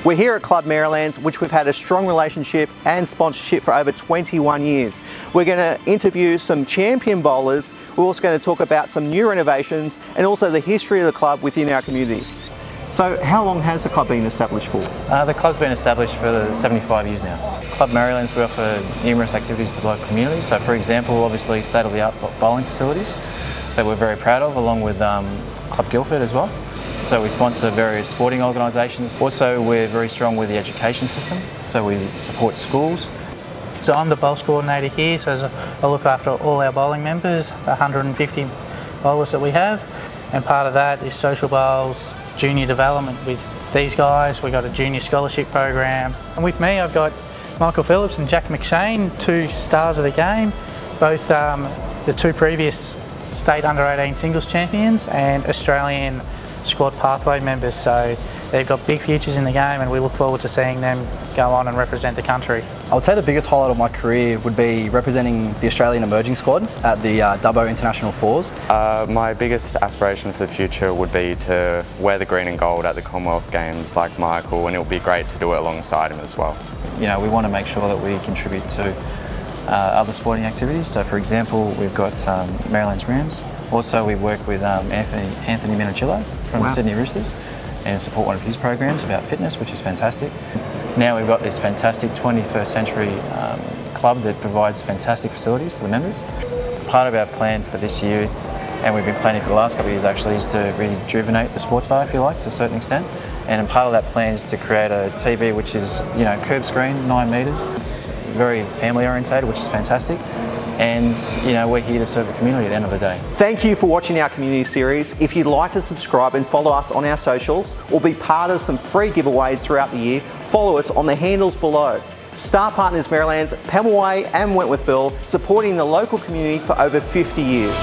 We're here at Club Merrylands, which we've had a strong relationship and sponsorship for over 21 years. We're going to interview some champion bowlers. We're also going to talk about some new renovations and also the history of the club within our community. So how long has the club been established for? The club's been established for 75 years now. Club Merrylands, we offer numerous activities to the local community. So for example, obviously state-of-the-art bowling facilities that we're very proud of, along with Club Guildford as well. So we sponsor various sporting organisations. Also, we're very strong with the education system, so we support schools. So I'm the bowls coordinator here, so I look after all our bowling members, 150 bowlers that we have, and part of that is social bowls, junior development with these guys. We've got a junior scholarship program. And with me I've got Michael Phillips and Jack McShane, two stars of the game, both the two previous state under-18 singles champions and Australian squad pathway members. So they've got big futures in the game and we look forward to seeing them go on and represent the country. I would say the biggest highlight of my career would be representing the Australian emerging squad at the Dubbo International Fours. My biggest aspiration for the future would be to wear the green and gold at the Commonwealth Games like Michael, and it would be great to do it alongside him as well. You know, we want to make sure that we contribute to other sporting activities. So for example, we've got Merrylands Rams. Also we work with Anthony Minachillo from the Sydney Roosters and support one of his programs about fitness, which is fantastic. Now we've got this fantastic 21st century club that provides fantastic facilities to the members. Part of our plan for this year, and we've been planning for the last couple of years actually, is to rejuvenate the sports bar, if you like, to a certain extent. And part of that plan is to create a TV which is, you know, curb screen, 9 metres. It's very family orientated, which is fantastic. And you know, we're here to serve the community at the end of the day. Thank you for watching our community series. If you'd like to subscribe and follow us on our socials or be part of some free giveaways throughout the year, follow us on the handles below. Starr Partners Merrylands, Pemulwuy and Wentworthville, supporting the local community for over 50 years.